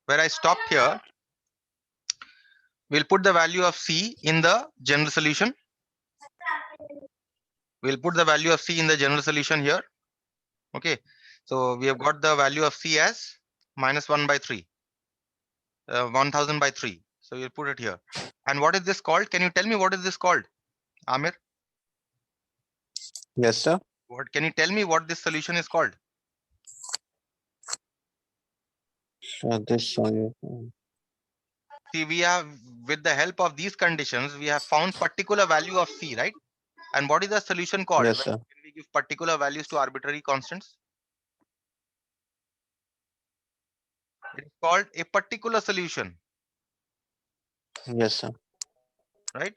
where I stopped here, we'll put the value of C in the general solution. We'll put the value of C in the general solution here. Okay. So we have got the value of C as minus 1 by 3, 1000 by 3. So we'll put it here. And what is this called? Can you tell me what is this called, Amir? Yes, sir. What can you tell me what this solution is called? So this solution. See, we have, with the help of these conditions, we have found particular value of C, right? And what is the solution called Yes, when sir. we give particular values to arbitrary constants? It is called a particular solution, Yes, sir. right?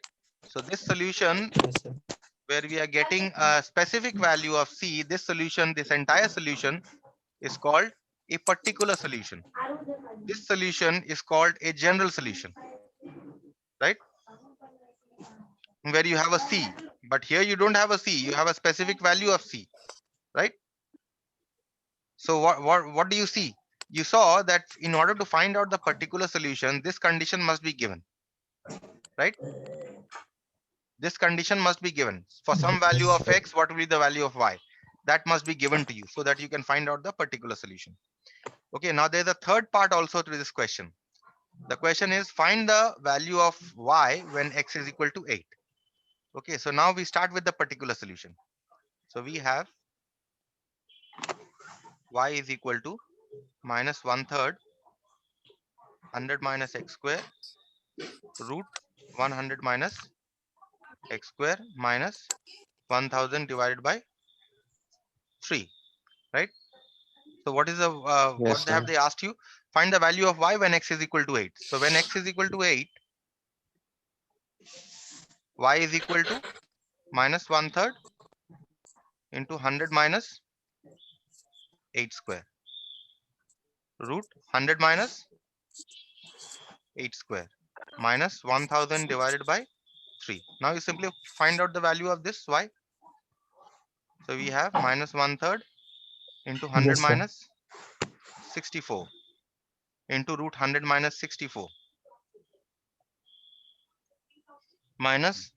So this solution Yes, sir. where we are getting a specific value of C, this solution, this entire solution is called a particular solution. This solution is called a general solution, right? Where you have a C, but here you don't have a C, you have a specific value of C, right? So what do you see? You saw that in order to find out the particular solution, this condition must be given, right? This condition must be given. For some value of X, what will be the value of Y? That must be given to you so that you can find out the particular solution. Okay, now there's a third part also to this question. The question is find the value of Y when X is equal to 8. Okay, so now we start with the particular solution. So we have Y is equal to minus 1/3 100 minus X square root 100 minus X square minus 1000 divided by 3, right? So what is the Yes, what have sir. they asked you? Find the value of Y when X is equal to 8. So when X is equal to 8, Y is equal to minus 1/3 into 100 minus 8 square root 100 minus 8 square minus 1000 divided by 3. Now you simply find out the value of this Y. So we have minus 1/3 into 100 Yes, sir. minus 64 into root 100 minus 64 minus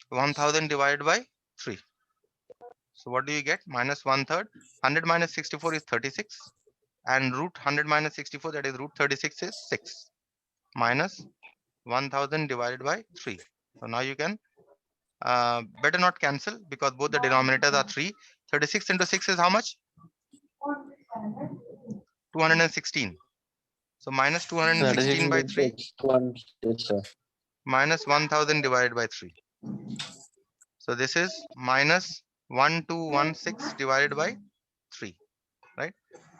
1000 divided by 3. So what do you get? Minus 1/3. 100 minus 64 is 36. And root 100 minus 64, that is root 36, is 6. Minus 1000 divided by 3. So now you can better not cancel because both the denominators are 3. 36 into 6 is how much? 216. So minus That is 216 by 3 6 1, yes, sir. minus 1000 divided by 3. So this is minus 1216 divided by 3, right?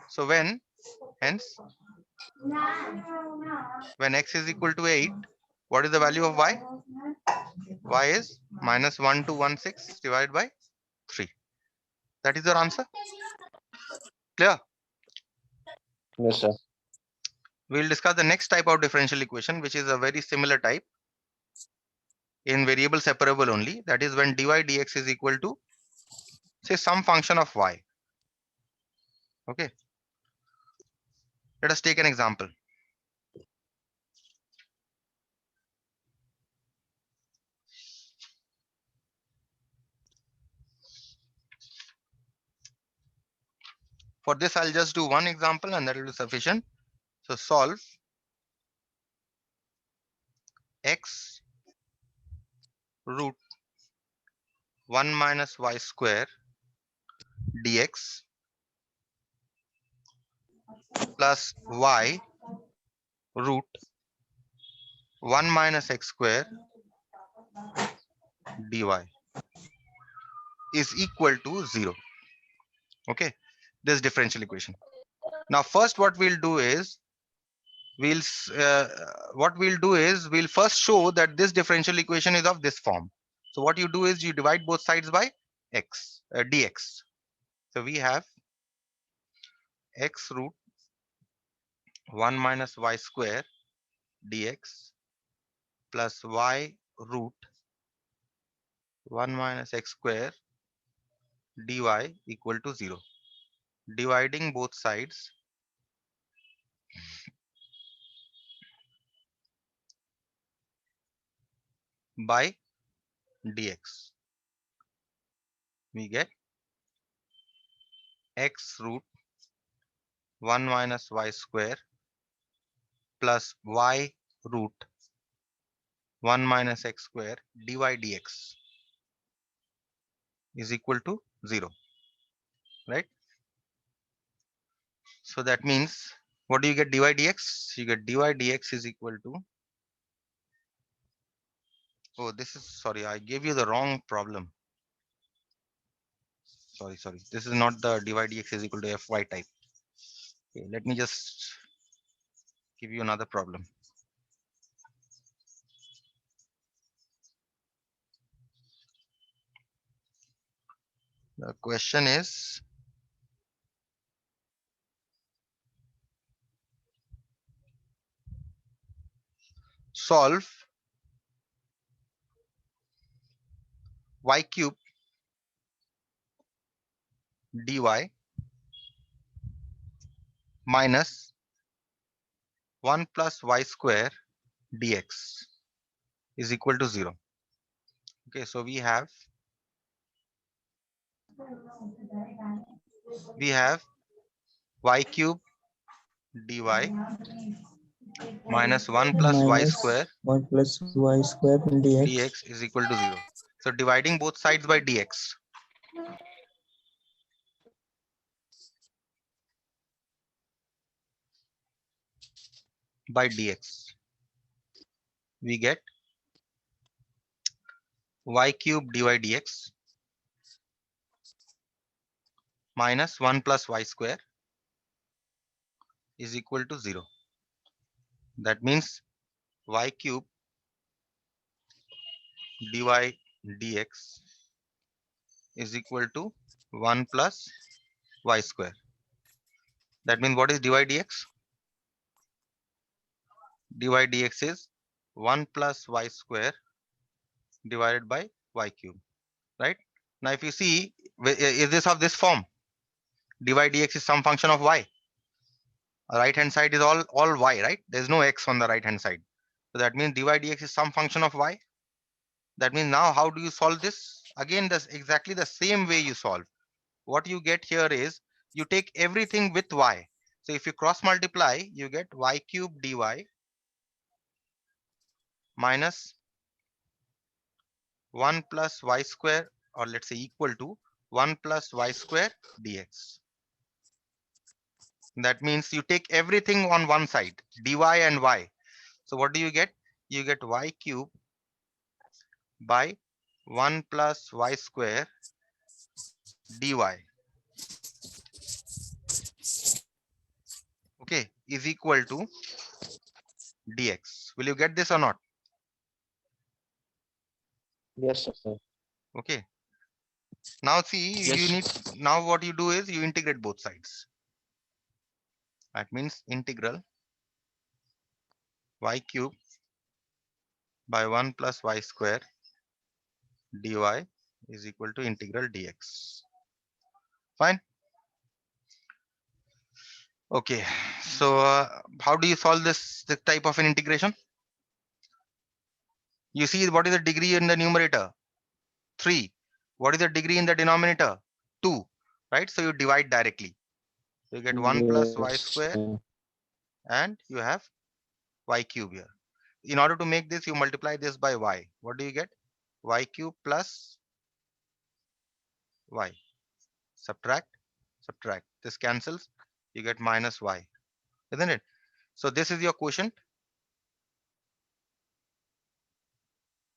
So hence, when X is equal to 8, what is the value of Y? Y is minus 1216 divided by 3. That is your answer. Clear? Yes, sir. We'll discuss the next type of differential equation, which is a very similar type in variable separable only. That is when dy dx is equal to, say, some function of y. Okay. Let us take an example. For this, I'll just do one example and that will be sufficient. So solve x root 1 minus y square dx plus y root 1 minus x square dy is equal to 0. Okay, this differential equation. Now first what we'll do is we'll we'll first show that this differential equation is of this form. So what you do is you divide both sides by x dx. So we have x root 1 minus y square dx plus y root 1 minus x square dy equal to 0. Dividing both sides by dx. We get x root 1 minus y square plus y root 1 minus x square dy dx is equal to 0, right? So that means, what do you get dy dx? You get dy dx is equal to, oh, this is, sorry, I gave you the wrong problem. Sorry. This is not the dy dx is equal to fy type. Okay, let me just give you another problem. The question is, solve y cube dy minus 1 plus y square dx is equal to 0. Okay, so we have y cube dy minus 1 plus y minus square 1 plus y square dx. dx is equal to 0. So dividing both sides by dx. By dx, we get y cube dy dx minus 1 plus y square is equal to 0. That means y cube dy dx is equal to 1 plus y square. That means what is dy dx? Dy dx is 1 plus y square divided by y cube, right? Now if you see, is this of this form? Dy dx is some function of y. Right hand side is all y, right? There's no x on the right hand side. So that means dy dx is some function of y. That means now how do you solve this? Again, that's exactly the same way you solve. What you get here is you take everything with y. So if you cross multiply, you get y cube dy minus 1 plus y square, or let's say equal to 1 plus y square dx. That means you take everything on one side, dy and y. So what do you get? You get y cube by 1 plus y square dy. Okay, is equal to dx. Will you get this or not? Yes, sir. Okay. Now see, you need, Yes. now what you do is you integrate both sides. That means integral y cube by 1 plus y square dy is equal to integral dx. Fine. Okay. So how do you solve this type of an integration? You see, what is the degree in the numerator? 3. What is the degree in the denominator? 2. Right? So you divide directly. You get 1 plus y Yes, square sir. and you have y cube here. In order to make this, you multiply this by y. What do you get? Y cube plus y. Subtract. This cancels. You get minus y, isn't it? So this is your quotient,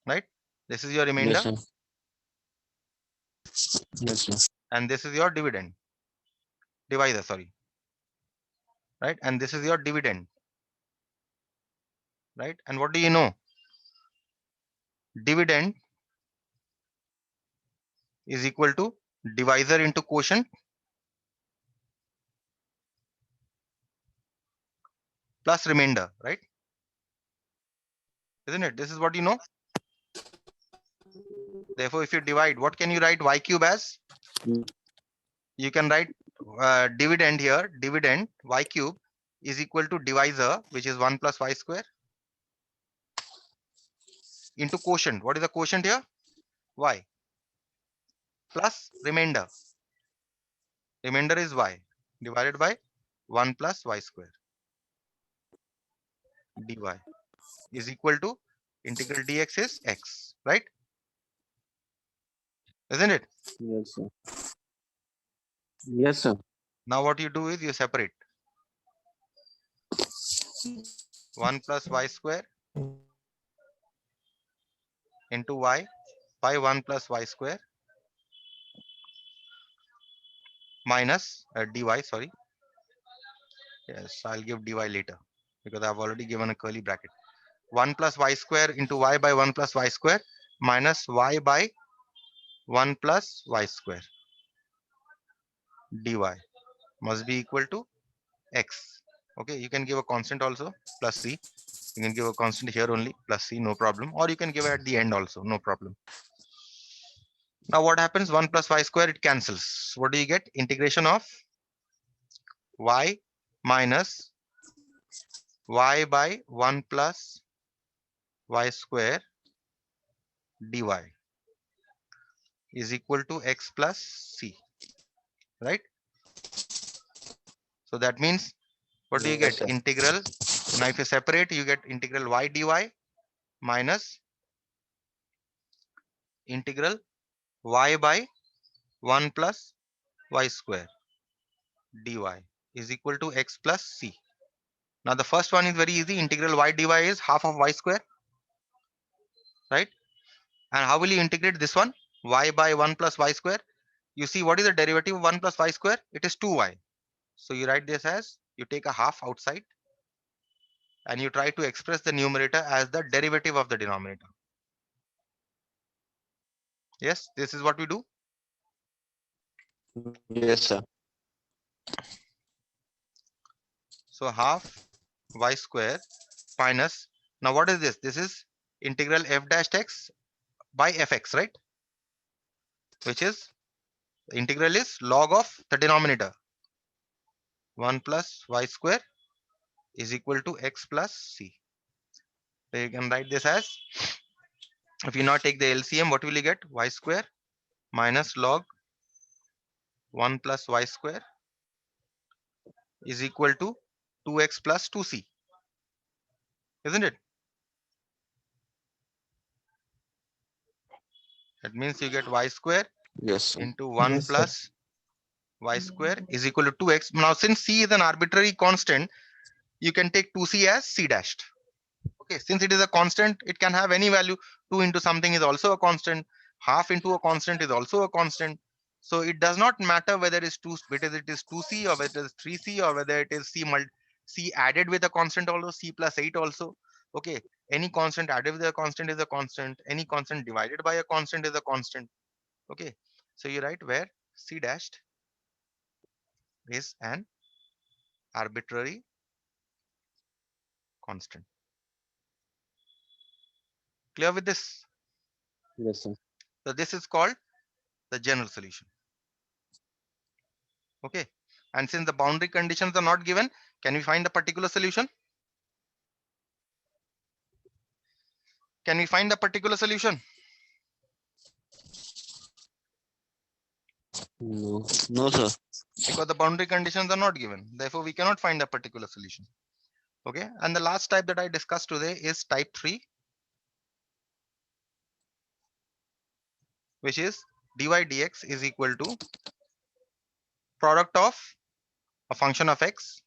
right? This is your Yes, remainder, sir. Yes, sir. and this is your divisor, sorry, right? And this is your dividend, right? And what do you know? Dividend is equal to divisor into quotient plus remainder, right? Isn't it? This is what you know. Therefore, if you divide, what can you write y cube as? You can write dividend here, dividend y cube is equal to divisor, which is 1 plus y square, into quotient. What is the quotient here? Y plus remainder. Remainder is y divided by 1 plus y square dy is equal to integral dx is x, right? Isn't it? Yes, sir. Yes, sir. Now what you do is you separate 1 plus y square into y by 1 plus y square minus dy, sorry. Yes, I'll give dy later because I've already given a curly bracket. 1 plus y square into y by 1 plus y square minus y by 1 plus y square dy must be equal to x. Okay, you can give a constant also plus c. You can give a constant here only plus c, no problem. Or you can give it at the end also, no problem. Now what happens? 1 plus y square, it cancels. What do you get? Integration of y minus y by 1 plus y square dy is equal to x plus c, right? So that means what do you Yes, get? sir. Integral. Now if you separate, you get integral y dy minus integral y by 1 plus y square dy is equal to x plus c. Now the first one is very easy. Integral y dy is half of y square, right? And how will you integrate this one? Y by 1 plus y square. You see what is the derivative of 1 plus y square? It is 2y. So you write this as, you take a half outside and you try to express the numerator as the derivative of the denominator. Yes, this is what we do. Yes, sir. So half y square minus, now what is this? This is integral f dash x by fx, right? Which is, the integral is log of the denominator. 1 plus y square is equal to x plus c. So you can write this as, if you now take the LCM, what will you get? Y square minus log 1 plus y square is equal to 2x plus 2c, isn't it? That means you get y square Yes, sir. into 1 Yes, sir. plus y square is equal to 2x. Now since c is an arbitrary constant, you can take 2c as c dashed. Okay, since it is a constant, it can have any value. 2 into something is also a constant. Half into a constant is also a constant. So it does not matter whether it is 2c or whether it is 3c or whether it is c added with a constant also, c plus 8 also. Okay, any constant added with a constant is a constant. Any constant divided by a constant is a constant. Okay, so you write where c dashed is an arbitrary constant. Clear with this? Yes, sir. So this is called the general solution. Okay, and since the boundary conditions are not given, can we find a particular solution? Can we find a particular solution? No, no, sir. Because the boundary conditions are not given, therefore we cannot find a particular solution. Okay, and the last type that I discussed today is type 3, which is dy dx is equal to product of a function of x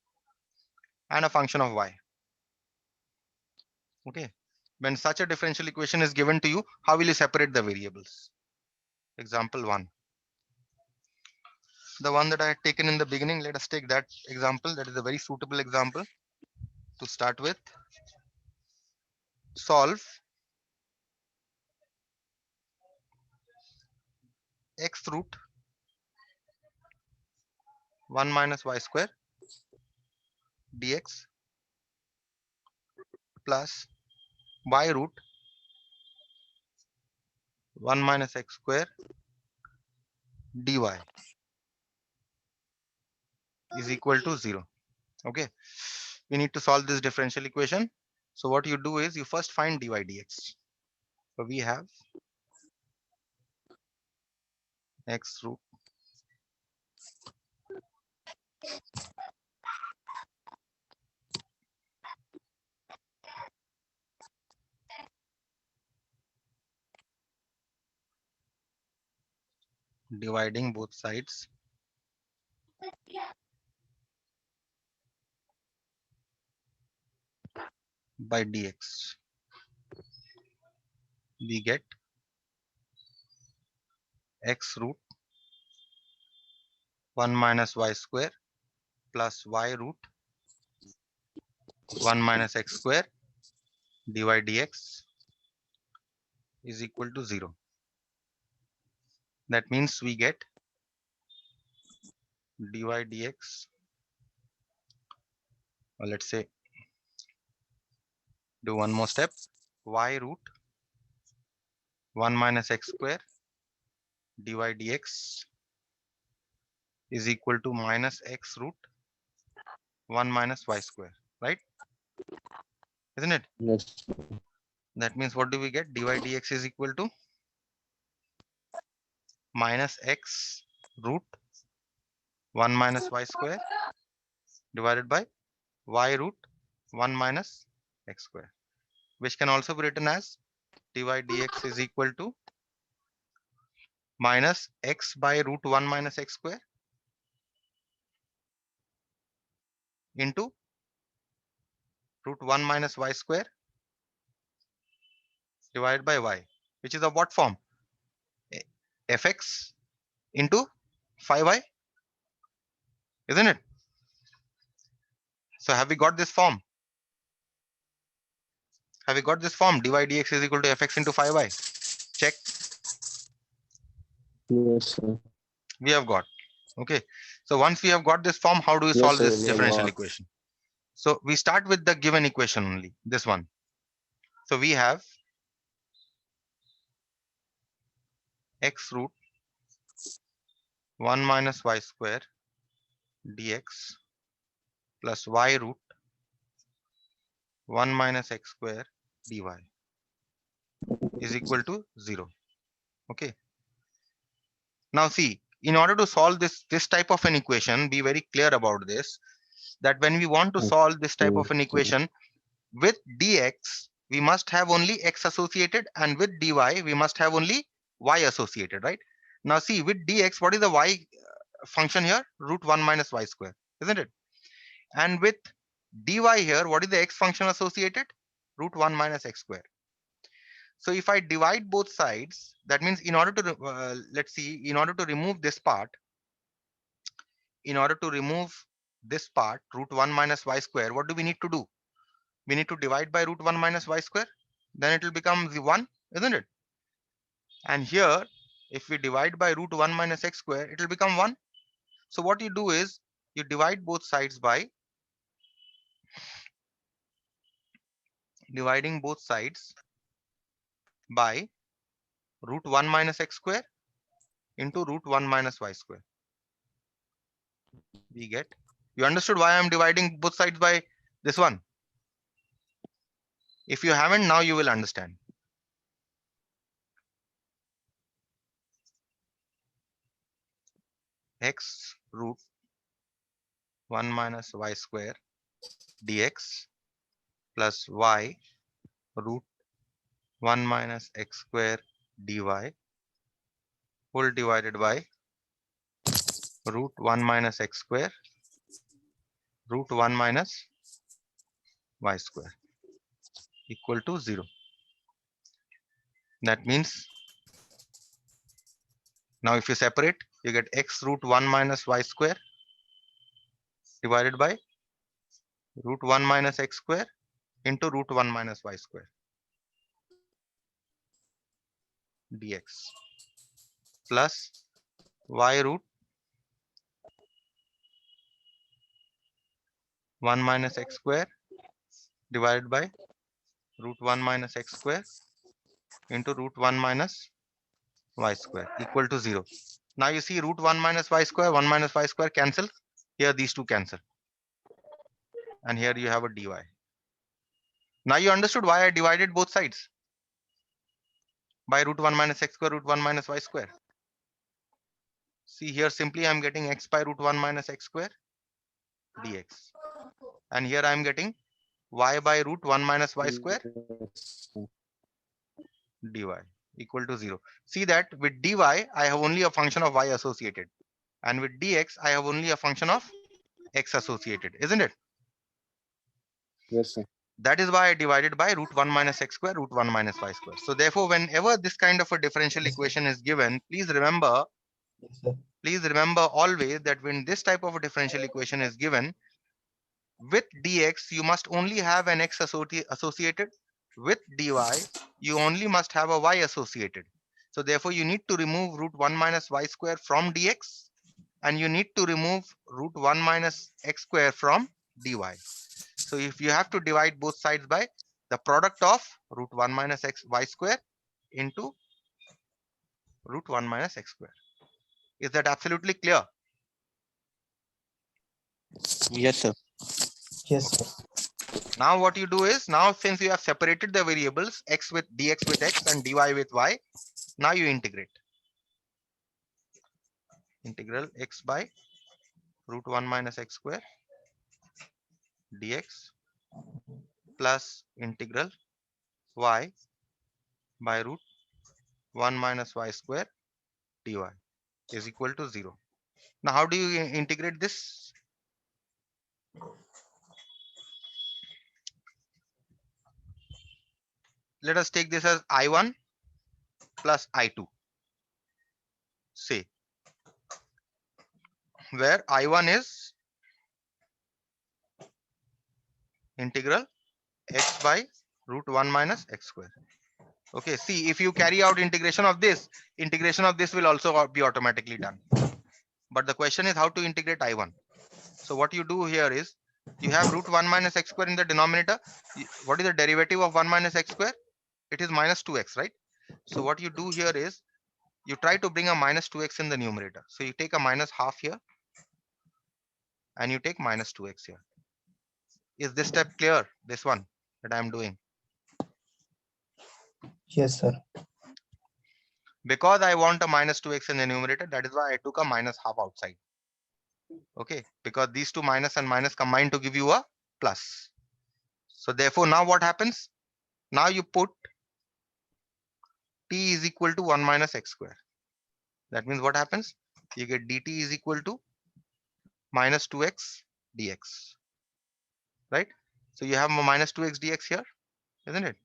and a function of y. Okay, when such a differential equation is given to you, how will you separate the variables? Example 1, the one that I had taken in the beginning, let us take that example. That is a very suitable example to start with. Solve x root 1 minus y square dx plus y root 1 minus x square dy is equal to 0. Okay, we need to solve this differential equation. So what you do is you first find dy dx. So we have x root dividing both sides by dx. We get x root 1 minus y square plus y root 1 minus x square dy dx is equal to 0. That means we get dy dx, or let's say do one more step, y root 1 minus x square dy dx is equal to minus x root 1 minus y square, right? Isn't it? Yes, sir. That means what do we get? Dy dx is equal to minus x root 1 minus y square divided by y root 1 minus x square, which can also be written as dy dx is equal to minus x by root 1 minus x square into root 1 minus y square divided by y, which is of what form? Fx into 5y, isn't it? So have we got this form? Have we got this form? Dy dx is equal to fx into 5y. Check. Yes, sir. We have got. Okay. So once we have got this form, how do we Yes, solve sir, this we have differential got. equation? So we start with the given equation only, this one. So we have x root 1 minus y square dx plus y root 1 minus x square dy is equal to 0. Okay. Now see, in order to solve this type of an equation, be very clear about this, that when we want to solve this type of an equation with dx, we must have only x associated, and with dy, we must have only y associated, right? Now see, with dx, what is the y function here? Root 1 minus y square, isn't it? And with dy here, what is the x function associated? Root 1 minus x square. So if I divide both sides, that means in order to, let's see, in order to remove this part, root 1 minus y square, what do we need to do? We need to divide by root 1 minus y square. Then it will become the 1, isn't it? And here, if we divide by root 1 minus x square, it will become 1. So what you do is, you divide both sides by dividing both sides by root 1 minus x square into root 1 minus y square. We get, you understood why I'm dividing both sides by this one? If you haven't, now you will understand. X root 1 minus y square dx plus y root 1 minus x square dy whole divided by root 1 minus x square root 1 minus y square equal to 0. That means now if you separate, you get x root 1 minus y square divided by root 1 minus x square into root 1 minus y square dx plus y root 1 minus x square divided by root 1 minus x square into root 1 minus y square equal to 0. Now you see root 1 minus y square, 1 minus y square cancel. Here these two cancel. And here you have a dy. Now you understood why I divided both sides. by root 1 minus x square root 1 minus y square. See here, simply I'm getting x by root 1 minus x square dx. And here I'm getting y by root 1 minus y square Yes, sir. dy equal to 0. See that with dy, I have only a function of y associated. And with dx, I have only a function of x associated, isn't it? Yes, sir. That is why I divided by root 1 minus x square root 1 minus y square. So therefore, whenever this kind of a differential equation is given, please remember always that when this type of a differential equation is given, with dx, you must only have an x associated. With dy, you only must have a y associated. So therefore, you need to remove root 1 minus y square from dx, and you need to remove root 1 minus x square from dy. So if you have to divide both sides by the product of root 1 minus x y square into root 1 minus x square. Is that absolutely clear? Yes, sir. Yes, sir. Now what you do is, now since you have separated the variables x with dx with x and dy with y, now you integrate. Integral x by root 1 minus x square dx plus integral y by root 1 minus y square dy is equal to 0. Now how do you integrate this? Let us take this as I1 plus I2, say, where I1 is integral x by root 1 minus x square. Okay, see, if you carry out integration of this will also be automatically done. But the question is how to integrate I1. So what you do here is, you have root 1 minus x square in the denominator. What is the derivative of 1 minus x square? It is minus 2x, right? So what you do here is, you try to bring a minus 2x in the numerator. So you take a minus half here, and you take minus 2x here. Is this step clear? This one that I am doing. Yes, sir. Because I want a minus 2x in the numerator, that is why I took a minus half outside. Okay, because these two minus and minus combine to give you a plus. So therefore, now what happens? Now you put t is equal to 1 minus x square. That means what happens? You get dt is equal to minus 2x dx, right? So you have a minus 2x dx here, isn't it?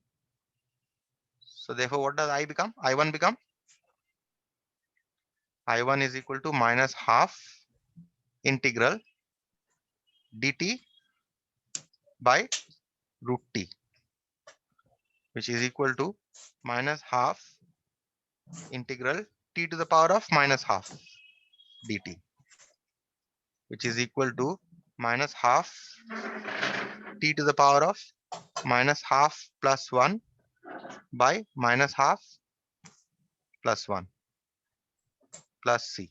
So therefore, what does I become? I1 become? I1 is equal to minus half integral dt by root t, which is equal to minus half integral t to the power of minus half dt, which is equal to minus half t to the power of minus half plus 1 by minus half plus 1 plus c.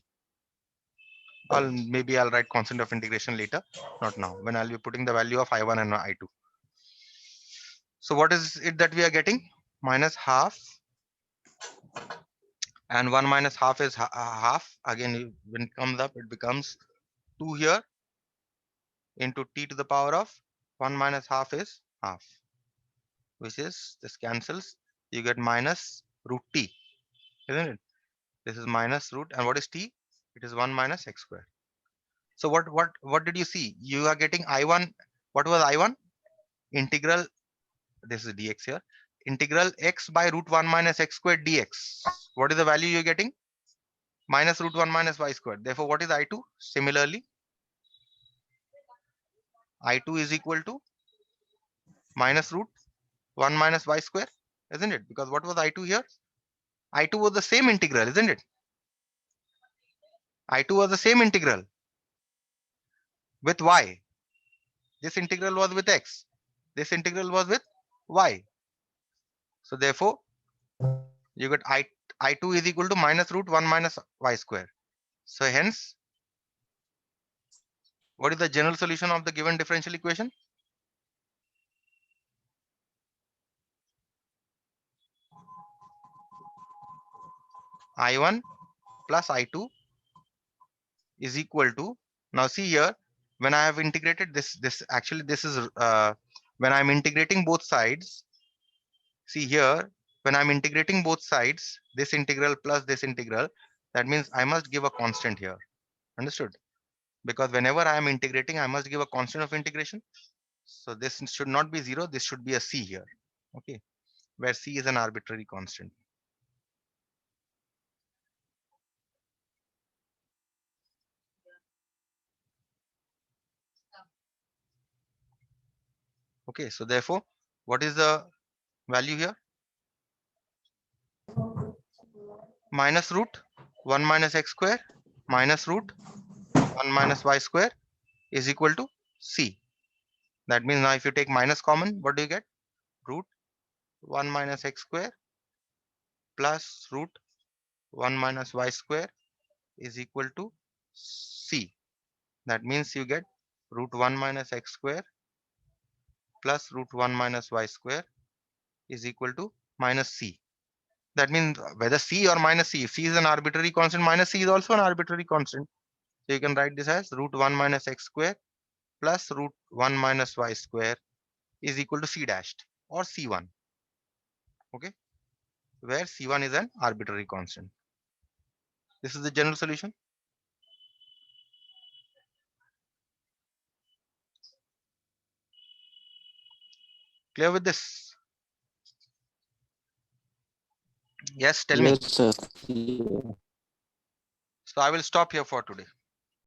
Maybe I'll write constant of integration later, not now, when I'll be putting the value of I1 and I2. So what is it that we are getting? Minus half, and 1 minus half is half. Again, when it comes up, it becomes 2 here into t to the power of 1 minus half is half, which is, this cancels. You get minus root t, isn't it? This is minus root, and what is t? It is 1 minus x square. So what did you see? You are getting I1. What was I1? Integral, this is dx here, integral x by root 1 minus x squared dx. What is the value you're getting? Minus root 1 minus y squared. Therefore, what is I2? Similarly, I2 is equal to minus root 1 minus y square, isn't it? Because what was I2 here? I2 was the same integral, isn't it? I2 was the same integral with y. This integral was with x. This integral was with y. So therefore, you get I2 is equal to minus root 1 minus y square. So hence, what is the general solution of the given differential equation? I1 plus I2 is equal to, now see here, when I have integrated this actually this is when I'm integrating both sides, see here, when I'm integrating both sides, this integral plus this integral, that means I must give a constant here. Understood? Because whenever I am integrating, I must give a constant of integration. So this should not be 0, this should be a c here. Okay, where c is an arbitrary constant. Okay, so therefore, what is the value here? Minus root 1 minus x square minus root 1 minus y square is equal to c. That means now if you take minus common, what do you get? Root 1 minus x square plus root 1 minus y square is equal to c. That means you get root 1 minus x square plus root 1 minus y square is equal to minus c. That means whether c or minus c, if c is an arbitrary constant, minus c is also an arbitrary constant. So you can write this as root 1 minus x square plus root 1 minus y square is equal to c dashed or c1. Okay, where c1 is an arbitrary constant. This is the general solution. Clear with this? Yes, tell me. Yes, sir. So I will stop here for today.